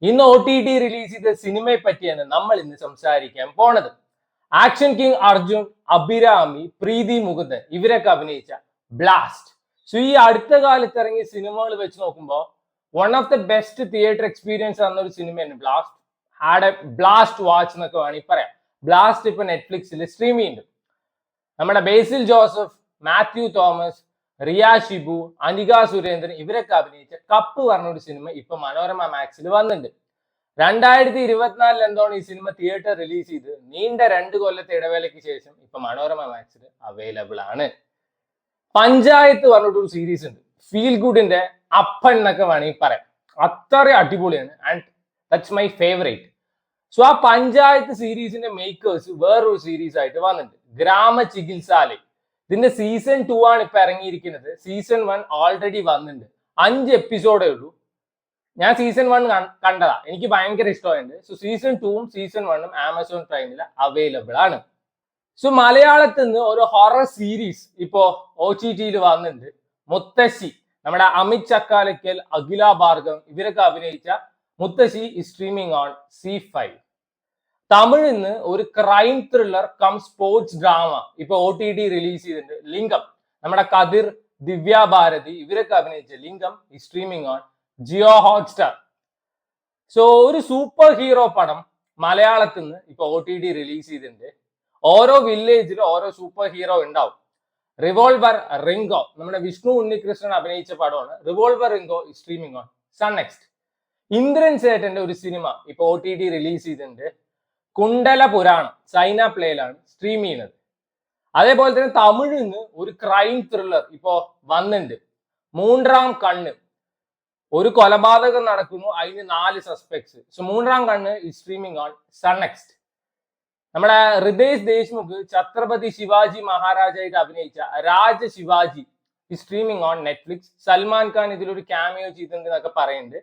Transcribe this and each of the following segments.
ഇന്ന് OTT release ചെയ്ത സിനിമയെ പറ്റിയാണ് നമ്മൾ ഇന്ന് സംസാരിക്കാൻ പോണത്. ആക്ഷൻ കിങ് അർജുൻ, അഭിരാമി, പ്രീതി മുകുന്ദൻ ഇവരൊക്കെ അഭിനയിച്ച ബ്ലാസ്റ്റ്. സോ ഈ അടുത്ത കാലത്ത് ഇറങ്ങിയ സിനിമകൾ വെച്ച് നോക്കുമ്പോൾ one of the best theatre experience തന്ന ഒരു സിനിമയാണ് blast. Had A blast watch എന്നൊക്കെ വേണമെങ്കിൽ പറയാം. ബ്ലാസ്റ്റ് ഇപ്പൊ നെറ്റ്ഫ്ലിക്സിൽ സ്ട്രീം ചെയ്യുന്നുണ്ട്. നമ്മുടെ ബേസിൽ ജോസഫ്, മാത്യു തോമസ്, റിയ ഷിബു, അനിക സുരേന്ദ്രൻ ഇവരൊക്കെ അഭിനയിച്ച കപ്പ് പറഞ്ഞ ഒരു സിനിമ ഇപ്പൊ മനോരമ മാക്സിൽ വന്നിട്ടുണ്ട്. 2024 എന്താണ് ഈ സിനിമ തിയേറ്റർ റിലീസ് ചെയ്ത് നീണ്ട 2 കൊല്ലത്തെ ഇടവേളയ്ക്ക് ശേഷം ഇപ്പൊ മനോരമ മാക്സിൽ അവൈലബിൾ ആണ്. പഞ്ചായത്ത് പറഞ്ഞിട്ടൊരു സീരീസ് ഉണ്ട്. ഫീൽ ഗുഡിന്റെ അപ്പൻ എന്നൊക്കെ വേണമെങ്കിൽ പറയാം. അത്ര അടിപൊളിയാണ് and that's my favourite. So ആ പഞ്ചായത്ത് സീരീസിന്റെ മേക്കേഴ്സ് വേറൊരു സീരീസ് ആയിട്ട് വന്നിട്ടുണ്ട്, ഗ്രാമ ചികിത്സാലയം. ഇതിന്റെ സീസൺ 2 ആണ് ഇപ്പൊ ഇറങ്ങിയിരിക്കുന്നത്. സീസൺ 1 ഓൾറെഡി വന്നിട്ടുണ്ട്. 5 എപ്പിസോഡേ ഉള്ളൂ. ഞാൻ സീസൺ 1 കണ്ടതാ, എനിക്ക് ഭയങ്കര ഇഷ്ടമായിട്ടുണ്ട്. സോ സീസൺ 2ഉം സീസൺ 1ഉം ആമസോൺ പ്രൈമിൽ അവൈലബിൾ ആണ്. സോ മലയാളത്തിൽ നിന്ന് ഒരു ഹൊറർ സീരീസ് ഇപ്പോ OTTയിൽ വന്നിട്ടുണ്ട്. മുത്തശ്ശി, നമ്മുടെ അമിത് ചക്കാലക്കൽ, അഖില ഭാർഗവ് ഇവരൊക്കെ അഭിനയിച്ച മുത്തശ്ശി സ്ട്രീമിംഗ് ഓൺ C5. തമിഴിൽ നിന്ന് ഒരു crime thriller cum sports drama ഇപ്പൊ OTT റിലീസ് ചെയ്തിട്ടുണ്ട്, ലിംഗം. നമ്മുടെ കതിർ, ദിവ്യ ഭാരതി ഇവരൊക്കെ അഭിനയിച്ച Lingam streaming on Jio Hotstar. So ഒരു സൂപ്പർ ഹീറോ പടം മലയാളത്തിൽ നിന്ന് ഇപ്പൊ OTT റിലീസ് ചെയ്തിട്ടുണ്ട്. ഓരോ വില്ലേജിലും ഓരോ സൂപ്പർ ഹീറോ ഉണ്ടാവും. റിവോൾവർ റിംഗോ നമ്മുടെ വിഷ്ണു ഉണ്ണികൃഷ്ണൻ അഭിനയിച്ച പടമാണ്. Revolver Ringo streaming on sun next. Indran ചേട്ടന്റെ ഒരു സിനിമ ഇപ്പൊ OTT റിലീസ് ചെയ്തിട്ടുണ്ട്, കുണ്ടല പുരാണം. ചൈന പ്ലേയിലാണ് സ്ട്രീം ചെയ്യുന്നത്. അതേപോലെ തന്നെ തമിഴിൽ നിന്ന് ഒരു ക്രൈം ത്രില്ലർ ഇപ്പോ വന്നിട്ടുണ്ട്, മൂന്നാം കണ്ണ്. ഒരു കൊലപാതകം നടക്കുന്നു, അതിന് 4 സസ്പെക്ട്സ്. സോ മൂന്നാം കണ്ണ് സ്ട്രീമിംഗ് ഓൺ സൺ നെക്സ്റ്റ്. നമ്മുടെ ഹൃദയ് ദേശ്മുഖ് ഛത്രപതി ശിവാജി മഹാരാജായിട്ട് അഭിനയിച്ച Raja Shivaji streaming on Netflix. Salman Khan ഇതിലൊരു ക്യാമിയോ ചെയ്തിട്ടുണ്ട് എന്നൊക്കെ പറയുന്നുണ്ട്.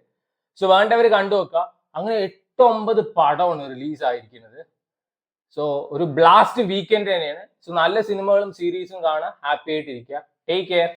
സോ വേണ്ടവർ കണ്ടു വെക്കുക. അങ്ങനെ 8-9 പടമാണ് റിലീസ് ആയിരിക്കുന്നത്. സോ ഒരു ബ്ലാസ്റ്റ് വീക്കെൻഡ് തന്നെയാണ്. സോ നല്ല സിനിമകളും സീരീസും കാണാൻ ഹാപ്പി ആയിട്ടിരിക്കുക. Take care.